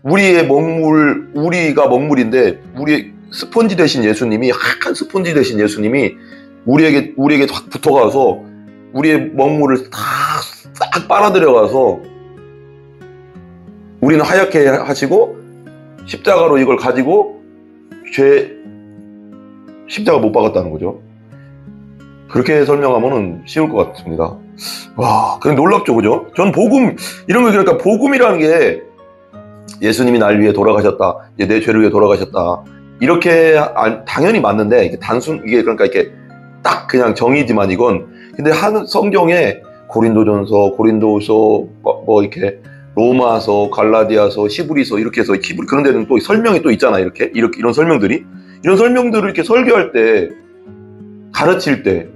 우리의 먹물, 우리가 먹물인데, 우리 스펀지 대신 예수님이, 하얀 스펀지 대신 예수님이 우리에게 확 붙어가서, 우리의 먹물을 싹 빨아들여가서, 우리는 하얗게 하시고, 십자가로 이걸 가지고, 십자가 못 박았다는 거죠. 그렇게 설명하면은 쉬울 것 같습니다. 와, 그냥 놀랍죠, 그죠? 전 복음, 이런 거, 그러니까 복음이라는 게, 예수님이 날 위해 돌아가셨다. 내 죄를 위해 돌아가셨다. 이렇게 당연히 맞는데 이게 그러니까 이렇게 딱 그냥 정의지만 이건 근데 성경에 고린도전서, 고린도후서, 뭐 이렇게 로마서, 갈라디아서, 히브리서 이렇게 해서 그런 데는 또 설명이 또 있잖아요. 이런 설명들이 이런 설명들을 이렇게 설교할 때, 가르칠 때,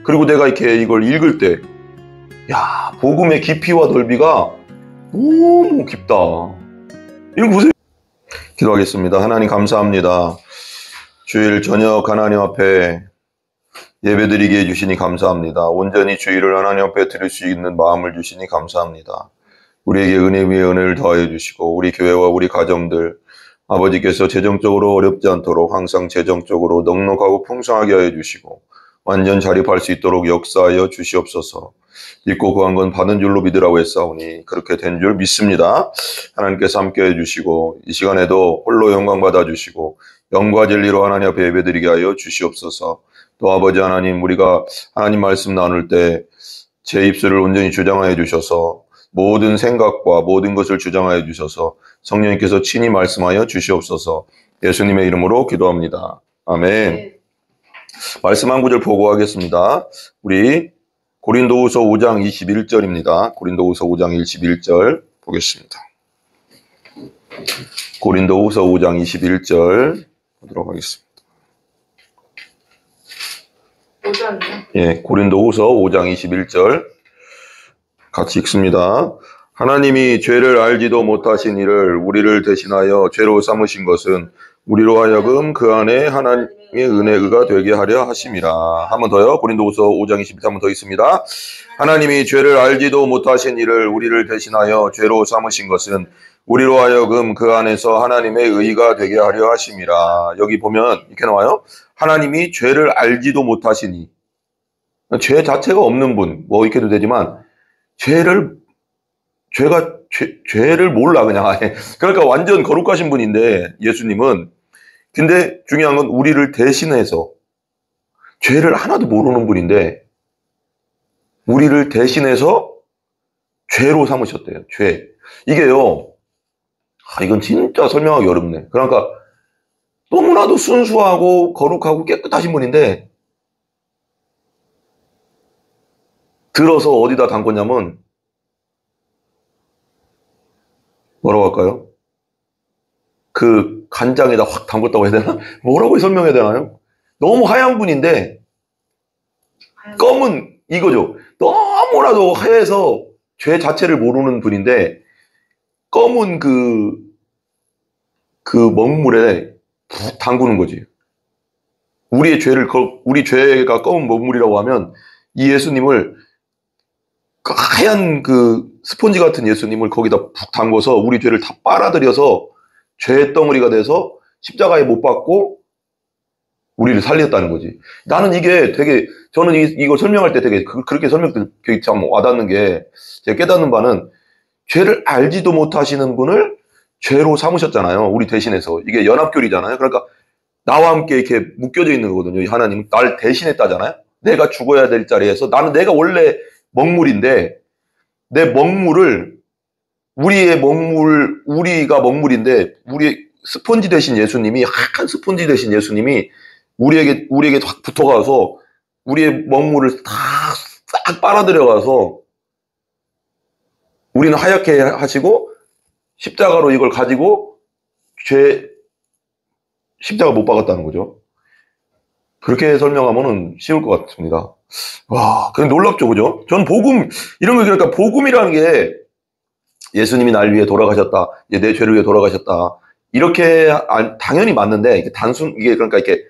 그리고 내가 이렇게 이걸 읽을 때, 야, 복음의 깊이와 넓이가 너무 깊다. 이런 거 보세요. 기도하겠습니다. 하나님 감사합니다. 주일 저녁 하나님 앞에 예배드리게 해주시니 감사합니다. 온전히 주일을 하나님 앞에 드릴 수 있는 마음을 주시니 감사합니다. 우리에게 은혜 위에 은혜를 더해 주시고 우리 교회와 우리 가정들 아버지께서 재정적으로 어렵지 않도록 항상 재정적으로 넉넉하고 풍성하게 하여 주시고 완전 자립할 수 있도록 역사하여 주시옵소서. 믿고 구한 건 받은 줄로 믿으라고 했사오니 그렇게 된 줄 믿습니다. 하나님께서 함께 해주시고 이 시간에도 홀로 영광 받아주시고 영과 진리로 하나님 앞에 예배드리게 하여 주시옵소서. 또 아버지 하나님, 우리가 하나님 말씀 나눌 때 제 입술을 온전히 주장하여 주셔서 모든 생각과 모든 것을 주장하여 주셔서 성령님께서 친히 말씀하여 주시옵소서. 예수님의 이름으로 기도합니다. 아멘. 말씀 한 구절 보고하겠습니다. 우리 고린도후서 5장 21절입니다. 고린도후서 5장 21절 보겠습니다. 고린도후서 5장 21절 보도록 하겠습니다. 5장이요? 예, 고린도후서 5장 21절 같이 읽습니다. 하나님이 죄를 알지도 못하신 이를 우리를 대신하여 죄로 삼으신 것은 우리로 하여금 그 안에 하나님의 은혜가 되게 하려 하심이라. 한 번 더요. 고린도후서 5장 21절 한 번 더 있습니다. 하나님이 죄를 알지도 못하신 이를 우리를 대신하여 죄로 삼으신 것은 우리로 하여금 그 안에서 하나님의 의가 되게 하려 하심이라. 여기 보면 이렇게 나와요. 하나님이 죄를 알지도 못하시니, 죄 자체가 없는 분, 뭐 이렇게도 되지만 죄를 몰라 그냥 아예. 그러니까 완전 거룩하신 분인데 예수님은. 근데 중요한 건 우리를 대신해서 죄를 하나도 모르는 분인데 우리를 대신해서 죄로 삼으셨대요. 죄. 이게요. 이건 진짜 설명하기 어렵네. 그러니까 너무나도 순수하고 거룩하고 깨끗하신 분인데 들어서 어디다 담궜냐면 뭐라고 할까요? 그 간장에다 확 담궜다고 해야 되나? 뭐라고 설명해야 되나요? 너무 하얀 분인데 검은 이거죠. 너무나도 하얘서 죄 자체를 모르는 분인데 검은 그 먹물에 푹 담그는 거지. 우리 죄가 검은 먹물이라고 하면 이 예수님을 그 하얀 그 스폰지 같은 예수님을 거기다 푹 담궈서 우리 죄를 다 빨아들여서 죄의 덩어리가 돼서 십자가에 못 박고 우리를 살렸다는 거지. 나는 이게 되게, 저는 이거 설명할 때 되게 그렇게 되게 참 와닿는 게, 제가 깨닫는 바는 죄를 알지도 못하시는 분을 죄로 삼으셨잖아요. 우리 대신해서. 이게 연합교리잖아요. 그러니까 나와 함께 이렇게 묶여져 있는 거거든요. 하나님은 날 대신했다잖아요. 내가 죽어야 될 자리에서 내가 원래 먹물인데 내 먹물을 우리가 먹물인데 우리 스펀지 대신 예수님이 하얀 스펀지 대신 예수님이 우리에게 확 붙어가서 우리의 먹물을 싹 빨아들여가서 우리는 하얗게 하시고 십자가로 이걸 가지고 십자가 못 박았다는 거죠. 그렇게 설명하면은 쉬울 것 같습니다. 와, 그냥 놀랍죠, 그죠? 전 이런 거, 그러니까 복음이라는 게 예수님이 날 위해 돌아가셨다. 내 죄를 위해 돌아가셨다. 이렇게 당연히 맞는데 이게 그러니까 이렇게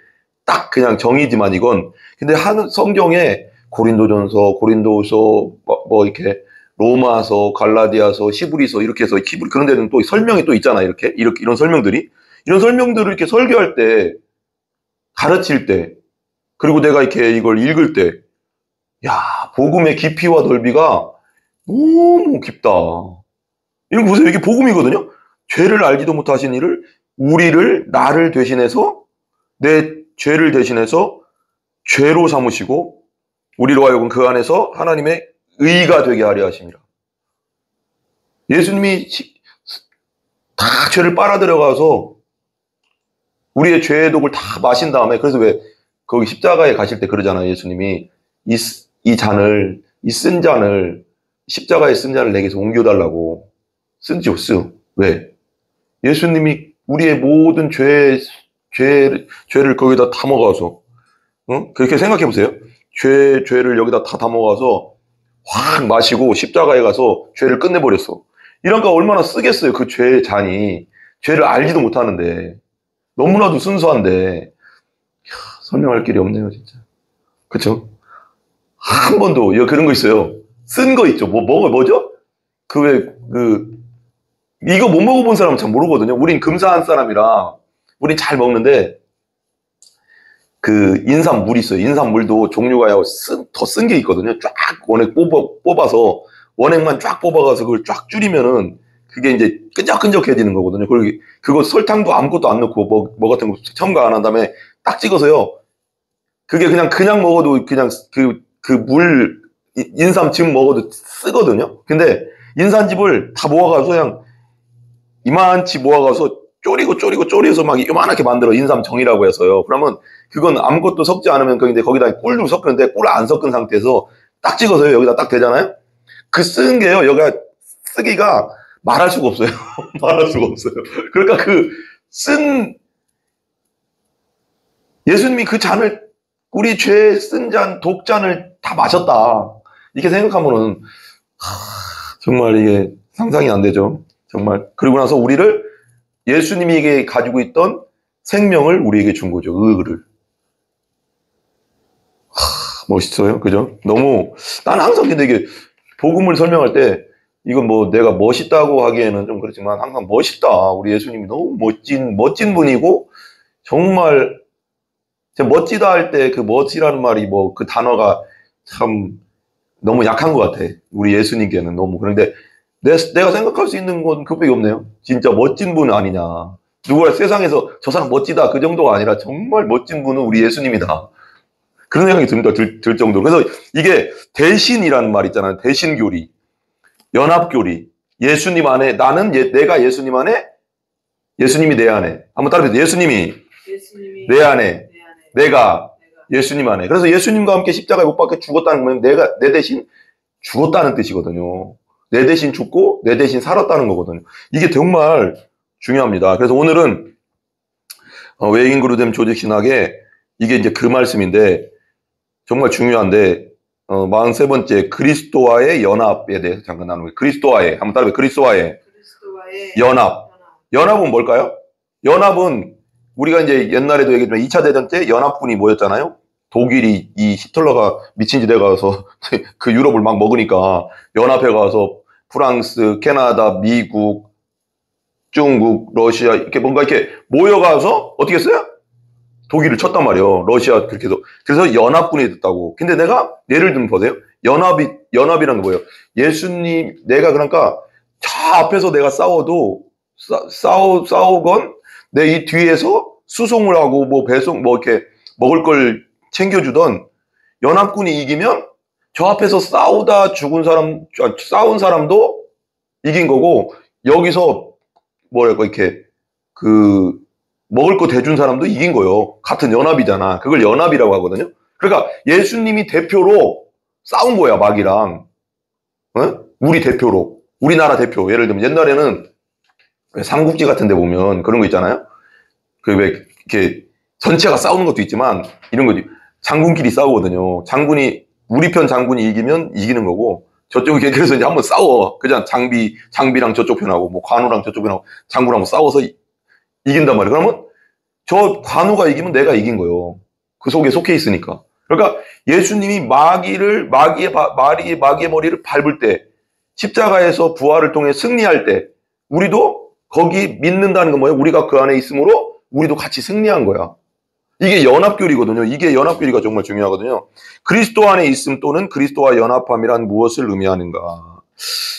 딱 그냥 정의지만 이건 근데 성경에 고린도전서, 고린도후서, 뭐 이렇게 로마서, 갈라디아서, 히브리서 이렇게 해서 히브리 그런 데는 또 설명이 또 있잖아. 이렇게 이런 설명들이 이런 설명들을 이렇게 설교할 때, 가르칠 때, 그리고 내가 이렇게 이걸 읽을 때, 야, 복음의 깊이와 넓이가 너무 깊다. 이런 거 보세요. 이게 복음이거든요. 죄를 알지도 못하신 이를 나를 대신해서 내 죄를 대신해서 죄로 삼으시고 우리로 하여금 그 안에서 하나님의 의가 되게 하려 하심이라. 예수님이 다 죄를 빨아들여가서 우리의 죄의 독을 다 마신 다음에, 그래서 왜 거기 십자가에 가실 때 그러잖아요. 예수님이 이 잔을, 이 쓴 잔을, 십자가에 쓴 잔을 내게서 옮겨달라고. 쓴지 없어요. 왜? 예수님이 우리의 모든 죄를 거기다 담아가서, 그렇게 생각해 보세요. 죄를 여기다 다 담아가서 확 마시고 십자가에 가서 죄를 끝내버렸어. 이러니까 얼마나 쓰겠어요. 그 죄의 잔이. 죄를 알지도 못하는데. 너무나도 순수한데. 설명할 길이 없네요, 진짜. 그쵸? 한 번도, 그런 거 있어요. 쓴 거 있죠. 뭐죠? 이거 못 먹어본 사람은 잘 모르거든요. 우린 금사한 사람이라, 우린 잘 먹는데, 인삼물 있어요. 인삼물도 종류가 더 쓴 게 있거든요. 쫙 원액 뽑아서, 원액만 쫙 뽑아가서 그걸 쫙 줄이면은, 그게 이제 끈적끈적해지는 거거든요. 그리고 그거 설탕도 아무것도 안 넣고, 뭐 같은 거 첨가 안 한 다음에 딱 찍어서요. 그게 그냥 먹어도 그냥 인삼즙 먹어도 쓰거든요. 근데 인삼즙을 다 모아가서 그냥 이만치 모아가서 쪼리서 막 요만하게 만들어. 인삼정이라고 해서요. 그러면 그건 아무것도 섞지 않으면 거기다 꿀도 섞는데 꿀 안 섞은 상태에서 딱 찍어서요. 여기다 딱 대잖아요. 그 쓴 게요. 여기가 쓰기가 말할 수가 없어요. 말할 수가 없어요. 그러니까 예수님이 그 잔을, 우리 죄 쓴 잔, 독잔을 다 마셨다. 이렇게 생각하면은, 정말 이게 상상이 안 되죠. 정말. 그리고 나서 예수님에게 가지고 있던 생명을 우리에게 준 거죠. 의를. 멋있어요. 그죠? 난 항상 근데 이게 복음을 설명할 때, 이건 내가 멋있다고 하기에는 좀 그렇지만 항상 멋있다. 우리 예수님이 너무 멋진 분이고, 정말, 멋지다 할 때 그 멋지라는 말이 그 단어가 참 너무 약한 것 같아. 우리 예수님께는 너무. 그런데 내가 생각할 수 있는 건 그밖에 없네요. 진짜 멋진 분 아니냐. 누구라 세상에서 저 사람 멋지다. 그 정도가 아니라 정말 멋진 분은 우리 예수님이다. 그런 생각이 듭니다. 들 정도로. 그래서 이게 대신이라는 말 있잖아요. 대신교리. 연합교리. 예수님 안에, 내가 예수님 안에, 예수님이 내 안에. 한번 따라해보세요. 예수님이 내 안에, 내가 예수님 안에. 그래서 예수님과 함께 십자가에 못 박혀 죽었다는 건 내 대신 죽었다는 뜻이거든요. 내 대신 죽고 내 대신 살았다는 거거든요. 이게 정말 중요합니다. 그래서 오늘은 외인 그루된 조직신학에 이게 이제 그 말씀인데 정말 중요한데 43번째 그리스도와의 연합에 대해서 잠깐 나누고 그리스도와의 한번 따라해 그리스도와의 연합. 연합은 뭘까요? 연합은 우리가 이제 옛날에도 얘기했지만 2차 대전 때 연합군이 모였잖아요. 독일이 이 히틀러가 미친 짓에 가서 그 유럽을 막 먹으니까 연합해 가서 프랑스, 캐나다, 미국, 중국, 러시아 이렇게 뭔가 이렇게 모여가서 어떻게 했어요? 독일을 쳤단 말이에요. 러시아 그렇게 해서. 그래서 연합군이 됐다고. 근데 내가 예를 들면 보세요. 연합이란 게 뭐예요? 예수님, 내가 그러니까 저 앞에서 내가 싸워도 싸우건 내 이 뒤에서 수송을 하고 배송 이렇게 먹을 걸 챙겨주던 연합군이 이기면 저 앞에서 싸운 사람도 이긴 거고 여기서 이렇게 먹을 거 대준 사람도 이긴 거예요. 같은 연합이잖아. 그걸 연합이라고 하거든요. 그러니까 예수님이 대표로 싸운 거야, 마귀랑. 우리 대표로. 우리나라 대표. 예를 들면 옛날에는 삼국지 같은 데 보면 그런 거 있잖아요. 왜 이렇게 전체가 싸우는 것도 있지만 이런 거지. 장군끼리 싸우거든요. 우리 편 장군이 이기면 이기는 거고 저쪽이 그래서 이제 한번 싸워. 그냥 장비랑 저쪽 편하고 관우랑 저쪽 편하고 장군하고 싸워서 이긴단 말이에요. 그러면 저 관우가 이기면 내가 이긴 거예요. 그 속에 속해 있으니까. 그러니까 예수님이 마귀의 머리를 밟을 때 십자가에서 부활을 통해 승리할 때 우리도 거기 믿는다는 건 뭐예요? 우리가 그 안에 있으므로 우리도 같이 승리한 거야. 이게 연합교리거든요. 이게 연합교리가 정말 중요하거든요. 그리스도 안에 있음 또는 그리스도와 연합함이란 무엇을 의미하는가?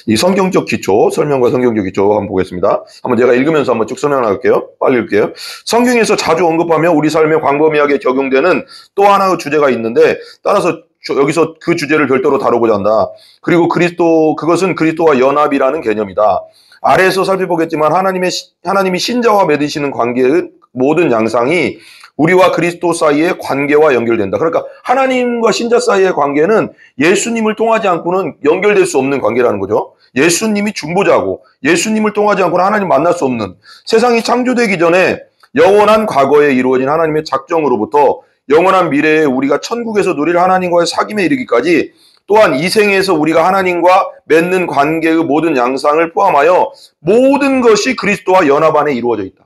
이 성경적 기초, 설명과 성경적 기초 한번 보겠습니다. 한번 제가 읽으면서 한번 쭉 설명할게요. 빨리 읽을게요. 성경에서 자주 언급하며 우리 삶에 광범위하게 적용되는 또 하나의 주제가 있는데, 따라서 여기서 그 주제를 별도로 다루고자 한다. 그리고 그것은 그리스도와 연합이라는 개념이다. 아래에서 살펴보겠지만 하나님이 신자와 맺으시는 관계의 모든 양상이 우리와 그리스도 사이의 관계와 연결된다. 그러니까 하나님과 신자 사이의 관계는 예수님을 통하지 않고는 연결될 수 없는 관계라는 거죠. 예수님이 중보자고 예수님을 통하지 않고는 하나님 만날 수 없는, 세상이 창조되기 전에 영원한 과거에 이루어진 하나님의 작정으로부터 영원한 미래에 우리가 천국에서 누릴 하나님과의 사귐에 이르기까지, 또한 이 생에서 우리가 하나님과 맺는 관계의 모든 양상을 포함하여 모든 것이 그리스도와 연합 안에 이루어져 있다.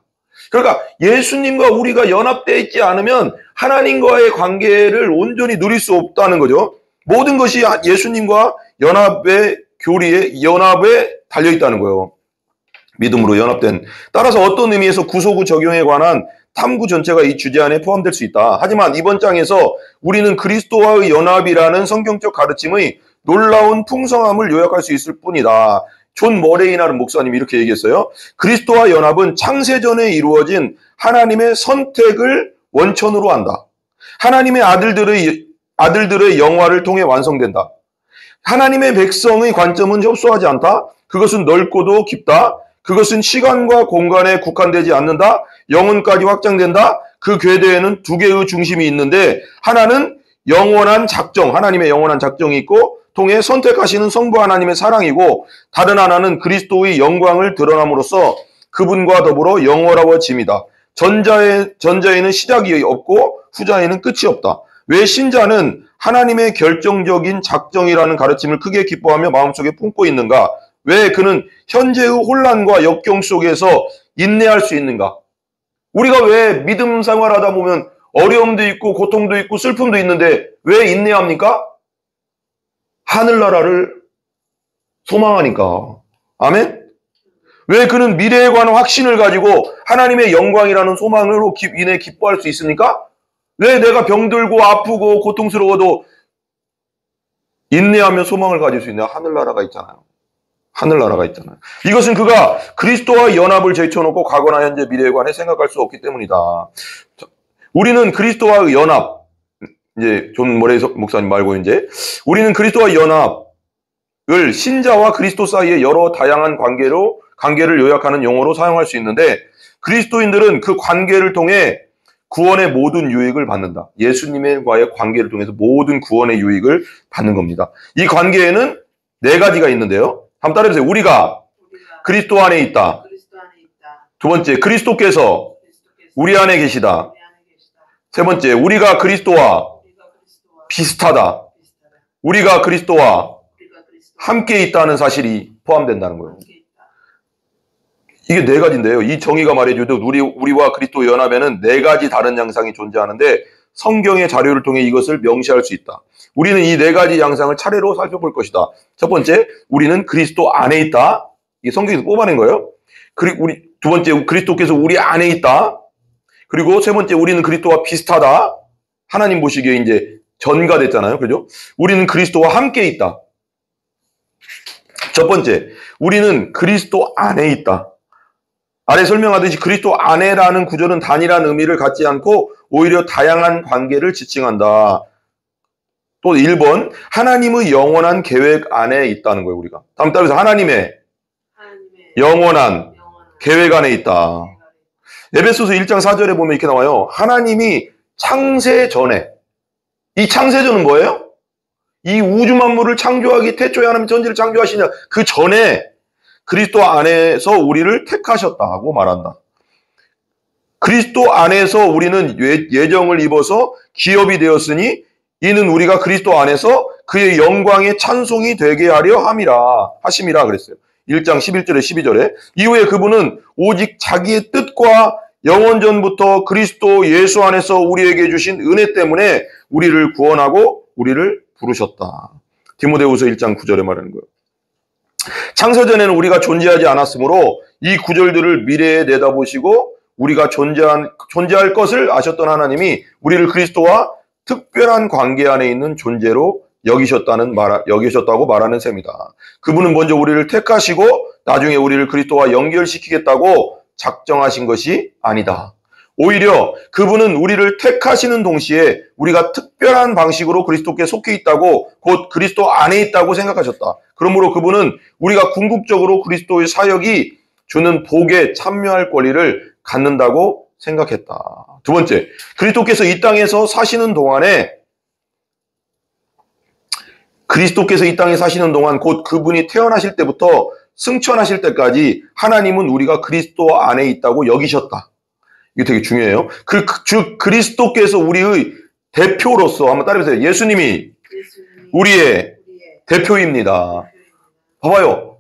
그러니까 예수님과 우리가 연합되어 있지 않으면 하나님과의 관계를 온전히 누릴 수 없다는 거죠. 모든 것이 예수님과 연합의 교리에, 연합에 달려있다는 거예요. 믿음으로 연합된. 따라서 어떤 의미에서 구속의 적용에 관한 탐구 전체가 이 주제 안에 포함될 수 있다. 하지만 이번 장에서 우리는 그리스도와의 연합이라는 성경적 가르침의 놀라운 풍성함을 요약할 수 있을 뿐이다. 존 머레이라는 목사님이 이렇게 얘기했어요. 그리스도와 연합은 창세전에 이루어진 하나님의 선택을 원천으로 한다. 하나님의 아들들의 영화를 통해 완성된다. 하나님의 백성의 관점은 협소하지 않다. 그것은 넓고도 깊다. 그것은 시간과 공간에 국한되지 않는다. 영혼까지 확장된다. 그 궤도에는 두 개의 중심이 있는데, 하나는 영원한 작정, 하나님의 영원한 작정이 있고 통해 선택하시는 성부 하나님의 사랑이고, 다른 하나는 그리스도의 영광을 드러남으로써 그분과 더불어 영원하워짐이다. 전자에는 시작이 없고 후자에는 끝이 없다. 왜 신자는 하나님의 결정적인 작정이라는 가르침을 크게 기뻐하며 마음속에 품고 있는가? 왜 그는 현재의 혼란과 역경 속에서 인내할 수 있는가? 우리가 왜 믿음 생활하다 보면 어려움도 있고 고통도 있고 슬픔도 있는데 왜 인내합니까? 하늘나라를 소망하니까. 아멘? 왜 그는 미래에 관한 확신을 가지고 하나님의 영광이라는 소망으로 인해 기뻐할 수 있습니까? 왜 내가 병들고 아프고 고통스러워도 인내하며 소망을 가질 수 있냐? 하늘나라가 있잖아요. 하늘나라가 있잖아요. 이것은 그가 그리스도와 연합을 제쳐놓고 과거나 현재 미래에 관해 생각할 수 없기 때문이다. 우리는 그리스도와의 연합, 이제 존 머레이 목사님 말고 이제 우리는 그리스도와 연합을 신자와 그리스도 사이의 여러 다양한 관계를 요약하는 용어로 사용할 수 있는데, 그리스도인들은 그 관계를 통해 구원의 모든 유익을 받는다. 예수님과의 관계를 통해서 모든 구원의 유익을 받는 겁니다. 이 관계에는 네 가지가 있는데요. 한번 따라해보세요. 우리가 그리스도 안에 있다. 두 번째, 그리스도께서 우리 안에 계시다. 세 번째, 우리가 그리스도와 비슷하다. 우리가 그리스도와 함께 있다는 사실이 포함된다는 거예요. 이게 네 가지인데요. 이 정의가 말해주듯 우리와 그리스도 연합에는 네 가지 다른 양상이 존재하는데 성경의 자료를 통해 이것을 명시할 수 있다. 우리는 이 네 가지 양상을 차례로 살펴볼 것이다. 첫 번째, 우리는 그리스도 안에 있다. 이게 성경에서 뽑아낸 거예요. 두 번째, 그리스도께서 우리 안에 있다. 그리고 세 번째, 우리는 그리스도와 비슷하다. 하나님 보시기에 이제 전가 됐잖아요. 그죠? 우리는 그리스도와 함께 있다. 첫 번째, 우리는 그리스도 안에 있다. 아래 설명하듯이 그리스도 안에라는 구절은 단일한 의미를 갖지 않고 오히려 다양한 관계를 지칭한다. 또 1번, 하나님의 영원한 계획 안에 있다는 거예요, 우리가. 다음 따라서 하나님의 영원한 계획 안에 있다. 에베소서 1장 4절에 보면 이렇게 나와요. 하나님이 창세 전에, 이 창세전은 뭐예요? 이 우주 만물을 창조하기, 태초에 하나님 전지를 창조하시냐, 그 전에 그리스도 안에서 우리를 택하셨다고 말한다. 그리스도 안에서 우리는 예정을 입어서 기업이 되었으니 이는 우리가 그리스도 안에서 그의 영광의 찬송이 되게 하려 하심이라 그랬어요. 1장 11절에 12절에. 이후에 그분은 오직 자기의 뜻과 영원전부터 그리스도 예수 안에서 우리에게 주신 은혜 때문에 우리를 구원하고 우리를 부르셨다. 디모데후서 1장 9절에 말하는 거예요. 창세전에는 우리가 존재하지 않았으므로 이 구절들을 미래에 내다보시고 우리가 존재할 것을 아셨던 하나님이 우리를 그리스도와 특별한 관계 안에 있는 존재로 여기셨다고 말하는 셈이다. 그분은 먼저 우리를 택하시고 나중에 우리를 그리스도와 연결시키겠다고 작정하신 것이 아니다. 오히려 그분은 우리를 택하시는 동시에 우리가 특별한 방식으로 그리스도께 속해 있다고, 곧 그리스도 안에 있다고 생각하셨다. 그러므로 그분은 우리가 궁극적으로 그리스도의 사역이 주는 복에 참여할 권리를 갖는다고 생각했다. 두 번째, 그리스도께서 이 땅에서 사시는 동안에 곧 그분이 태어나실 때부터 승천하실 때까지 하나님은 우리가 그리스도 안에 있다고 여기셨다. 이게 되게 중요해요. 즉 그리스도께서 우리의 대표로서, 한번 따라해보세요. 예수님이 우리의 대표입니다. 봐봐요.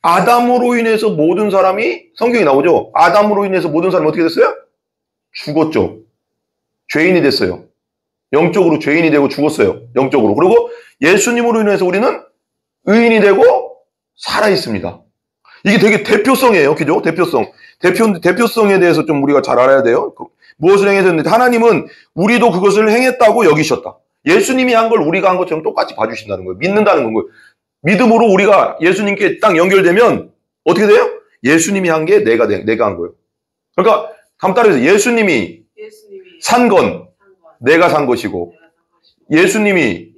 아담으로 인해서 모든 사람이, 성경이 나오죠. 아담으로 인해서 모든 사람이 어떻게 됐어요? 죽었죠. 죄인이 됐어요. 영적으로 죄인이 되고 죽었어요. 영적으로. 그리고 예수님으로 인해서 우리는 의인이 되고 살아 있습니다. 이게 되게 대표성이에요. 그죠? 대표성에 대해서 좀 우리가 잘 알아야 돼요. 무엇을 행했는데 하나님은 우리도 그것을 행했다고 여기셨다. 예수님이 한 걸 우리가 한 것처럼 똑같이 봐주신다는 거예요. 믿는다는 거예요. 믿음으로 우리가 예수님께 딱 연결되면 어떻게 돼요? 예수님이 한 게 내가 한 거예요. 그러니까 한번 따라해서 예수님이 산 건 내가 산 것이고, 예수님이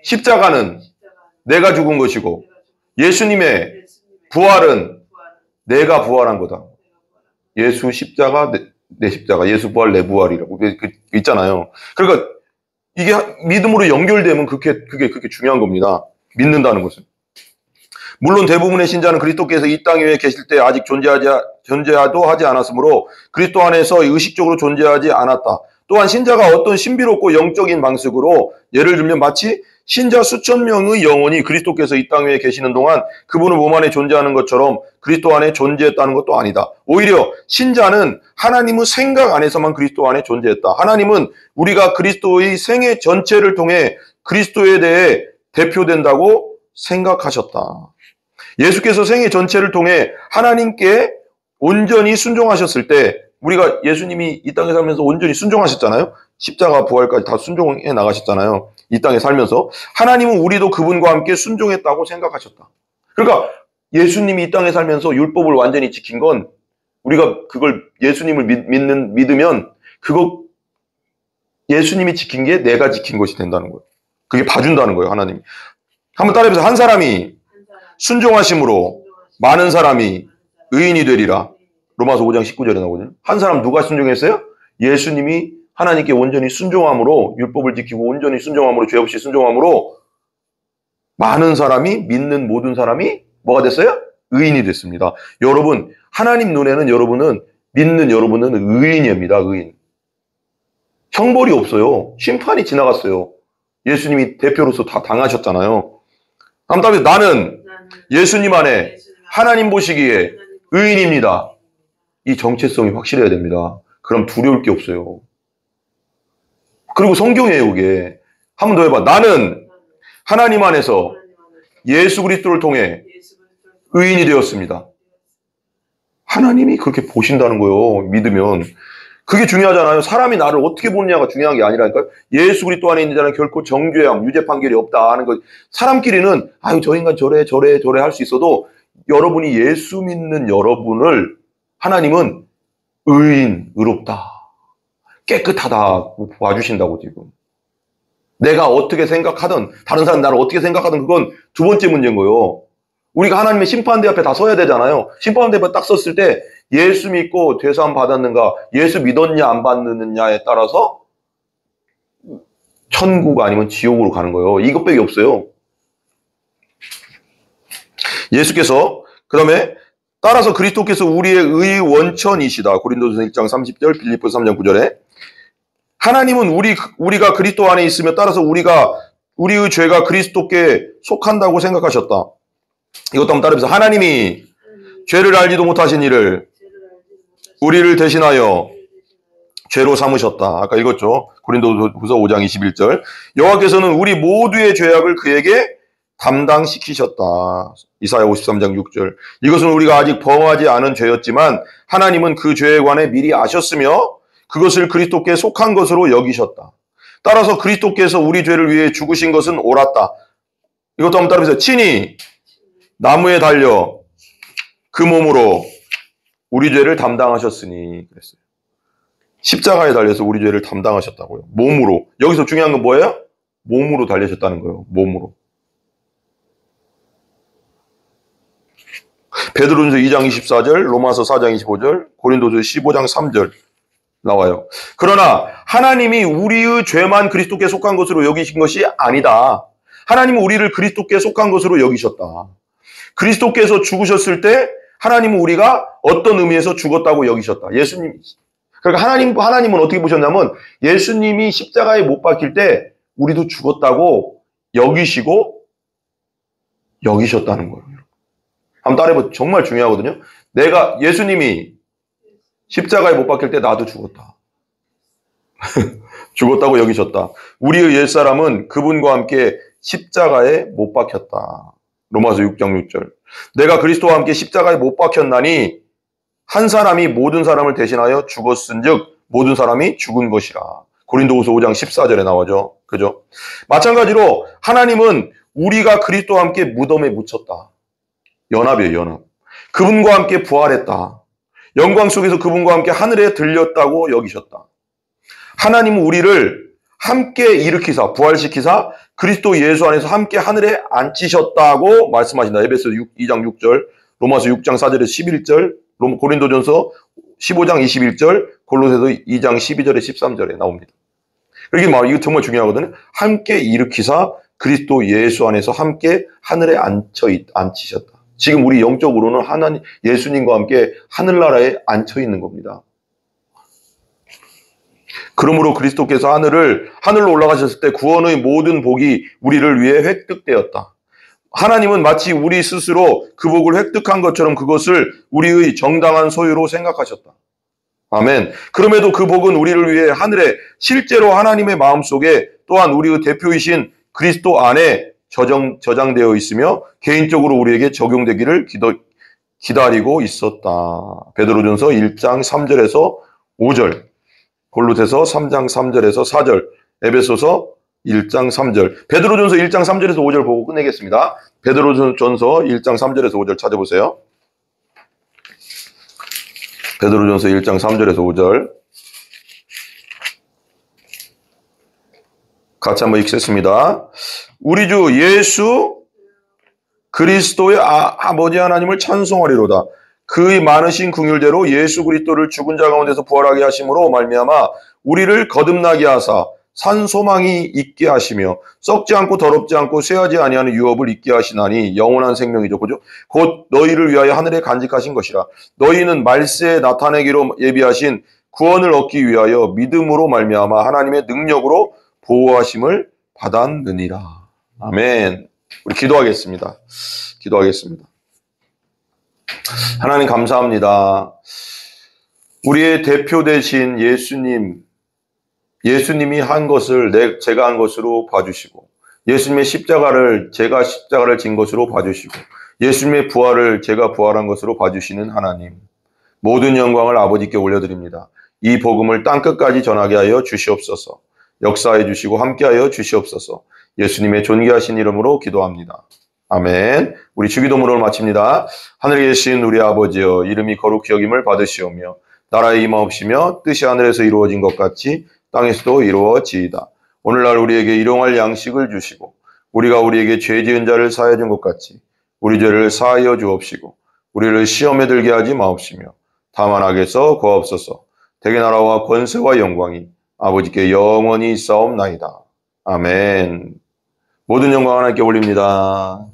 십자가는 내가 죽은 것이고, 예수님의 부활은 내가 부활한 거다. 예수 십자가 내 십자가, 예수 부활 내 부활이라고 있잖아요. 그러니까 이게 믿음으로 연결되면 그게 중요한 겁니다. 믿는다는 것은. 물론 대부분의 신자는 그리스도께서 이 땅 위에 계실 때 아직 존재도 하지 않았으므로 그리스도 안에서 의식적으로 존재하지 않았다. 또한 신자가 어떤 신비롭고 영적인 방식으로, 예를 들면 마치 신자 수천 명의 영혼이 그리스도께서 이 땅 위에 계시는 동안 그분의 몸 안에 존재하는 것처럼 그리스도 안에 존재했다는 것도 아니다. 오히려 신자는 하나님의 생각 안에서만 그리스도 안에 존재했다. 하나님은 우리가 그리스도의 생애 전체를 통해 그리스도에 대해 대표된다고 생각하셨다. 예수께서 생애 전체를 통해 하나님께 온전히 순종하셨을 때, 우리가 예수님이 이 땅에 살면서 온전히 순종하셨잖아요. 십자가 부활까지 다 순종해 나가셨잖아요. 이 땅에 살면서. 하나님은 우리도 그분과 함께 순종했다고 생각하셨다. 그러니까 예수님이 이 땅에 살면서 율법을 완전히 지킨 건, 우리가 그걸 예수님을 믿으면 그거 예수님이 지킨 게 내가 지킨 것이 된다는 거예요. 그게 봐준다는 거예요, 하나님이. 한번 따라해보세요. 한 사람이 순종하심으로 많은 사람이 의인이 되리라. 로마서 5장 19절에 나오거든요. 한 사람 누가 순종했어요? 예수님이 하나님께 온전히 순종함으로, 율법을 지키고 온전히 순종함으로, 죄 없이 순종함으로 많은 사람이, 믿는 모든 사람이 뭐가 됐어요? 의인이 됐습니다. 여러분, 하나님 눈에는 믿는 여러분은 의인입니다. 의인. 형벌이 없어요. 심판이 지나갔어요. 예수님이 대표로서 다 당하셨잖아요. 다음에 나는 예수님 안에 하나님 보시기에 의인입니다. 이 정체성이 확실해야 됩니다. 그럼 두려울 게 없어요. 그리고 성경이에요, 이게. 한 번 더 해봐. 나는 하나님 안에서 예수 그리스도를 통해 의인이 되었습니다. 하나님이 그렇게 보신다는 거예요. 믿으면. 그게 중요하잖아요. 사람이 나를 어떻게 보느냐가 중요한 게 아니라니까요. 예수 그리스도 안에 있는 자는 결코 정죄함, 유죄 판결이 없다 하는 거. 사람끼리는 아유 저 인간 저래 할 수 있어도, 여러분이 예수 믿는 여러분을 하나님은 의롭다, 깨끗하다 봐주신다고. 지금 내가 어떻게 생각하든, 다른 사람 나를 어떻게 생각하든, 그건 두 번째 문제인 거예요. 우리가 하나님의 심판대 앞에 다 서야 되잖아요. 심판대 앞에 딱 섰을 때 예수 믿고 죄사함 받았는가, 예수 믿었냐 안 받느냐에 따라서 천국 아니면 지옥으로 가는 거예요. 이것밖에 없어요. 예수께서, 그 다음에 따라서 그리스도께서 우리의 의 원천이시다. 고린도전서 1장 30절, 빌립보서 3장 9절에 하나님은 우리가 그리스도 안에 있으며, 따라서 우리의 죄가 그리스도께 속한다고 생각하셨다. 이것도 한번 따라해보세요. 하나님이 죄를 알지도 못하신 이를 우리를 대신하여 죄로 삼으셨다. 아까 읽었죠. 고린도후서 5장 21절. 여호와께서는 우리 모두의 죄악을 그에게 담당시키셨다. 이사야 53장 6절. 이것은 우리가 아직 범하지 않은 죄였지만 하나님은 그 죄에 관해 미리 아셨으며 그것을 그리스도께 속한 것으로 여기셨다. 따라서 그리스도께서 우리 죄를 위해 죽으신 것은 옳았다. 이것도 한번 따라해보세요. 친히 나무에 달려 그 몸으로 우리 죄를 담당하셨으니 그랬어요. 십자가에 달려서 우리 죄를 담당하셨다고요. 몸으로. 여기서 중요한 건 뭐예요? 몸으로 달리셨다는 거예요. 몸으로. 베드로전서 2장 24절, 로마서 4장 25절, 고린도서 15장 3절 나와요. 그러나 하나님이 우리의 죄만 그리스도께 속한 것으로 여기신 것이 아니다. 하나님은 우리를 그리스도께 속한 것으로 여기셨다. 그리스도께서 죽으셨을 때 하나님은 우리가 어떤 의미에서 죽었다고 여기셨다. 예수님. 그러니까 하나님은 어떻게 보셨냐면 예수님이 십자가에 못 박힐 때 우리도 죽었다고 여기시고 여기셨다는 거예요. 한번 따라해보세요. 정말 중요하거든요. 예수님이 십자가에 못 박힐 때 나도 죽었다. 죽었다고 여기셨다. 우리의 옛사람은 그분과 함께 십자가에 못 박혔다. 로마서 6장 6절. 내가 그리스도와 함께 십자가에 못 박혔나니 한 사람이 모든 사람을 대신하여 죽었은즉 모든 사람이 죽은 것이라. 고린도후서 5장 14절에 나오죠. 그죠? 마찬가지로 하나님은 우리가 그리스도와 함께 무덤에 묻혔다. 연합이에요, 연합. 그분과 함께 부활했다. 영광 속에서 그분과 함께 하늘에 들렸다고 여기셨다. 하나님은 우리를 함께 일으키사, 부활시키사 그리스도 예수 안에서 함께 하늘에 앉히셨다고 말씀하신다. 에베소 2장 6절, 로마서 6장 4절에서 11절, 고린도전서 15장 21절, 골로새서 2장 12절에 13절에 나옵니다. 이거 정말 중요하거든요. 함께 일으키사 그리스도 예수 안에서 함께 하늘에 앉히셨다. 지금 우리 영적으로는 예수님과 함께 하늘나라에 앉혀 있는 겁니다. 그러므로 그리스도께서 하늘로 올라가셨을 때 구원의 모든 복이 우리를 위해 획득되었다. 하나님은 마치 우리 스스로 그 복을 획득한 것처럼 그것을 우리의 정당한 소유로 생각하셨다. 아멘. 그럼에도 그 복은 우리를 위해 하늘에 실제로 하나님의 마음속에 또한 우리의 대표이신 그리스도 안에 저장되어 있으며 개인적으로 우리에게 적용되기를 기다리고 있었다. 베드로전서 1장 3절에서 5절, 골로새서 3장 3절에서 4절, 에베소서 1장 3절. 베드로전서 1장 3절에서 5절 보고 끝내겠습니다. 베드로전서 1장 3절에서 5절 찾아보세요. 베드로전서 1장 3절에서 5절. 같이 한번 읽겠습니다. 우리 주 예수 그리스도의 아버지 하나님을 찬송하리로다. 그의 많으신 긍휼대로 예수 그리스도를 죽은 자 가운데서 부활하게 하심으로 말미암아 우리를 거듭나게 하사 산 소망이 있게 하시며 썩지 않고 더럽지 않고 쇠하지 아니하는 유업을 있게 하시나니 영원한 생명이죠. 그죠? 곧 너희를 위하여 하늘에 간직하신 것이라. 너희는 말세에 나타내기로 예비하신 구원을 얻기 위하여 믿음으로 말미암아 하나님의 능력으로 보호하심을 받았느니라. 아멘. 우리 기도하겠습니다. 하나님 감사합니다. 우리의 대표 되신 예수님이 한 것을 제가 한 것으로 봐주시고, 예수님의 제가 십자가를 진 것으로 봐주시고, 예수님의 부활을 제가 부활한 것으로 봐주시는 하나님, 모든 영광을 아버지께 올려드립니다. 이 복음을 땅끝까지 전하게 하여 주시옵소서. 역사해 주시고 함께하여 주시옵소서. 예수님의 존귀하신 이름으로 기도합니다. 아멘. 우리 주기도문을 마칩니다. 하늘에 계신 우리 아버지여, 이름이 거룩히 여김을 받으시오며 나라의 임하옵시며 뜻이 하늘에서 이루어진 것 같이 땅에서도 이루어지이다. 오늘날 우리에게 일용할 양식을 주시고 우리가 우리에게 죄 지은 자를 사하여 준 것 같이 우리 죄를 사하여 주옵시고 우리를 시험에 들게 하지 마옵시며 다만 악에서 구하옵소서. 대개 나라와 권세와 영광이 아버지께 영원히 있사옵나이다. 아멘. 모든 영광 하나님께 올립니다.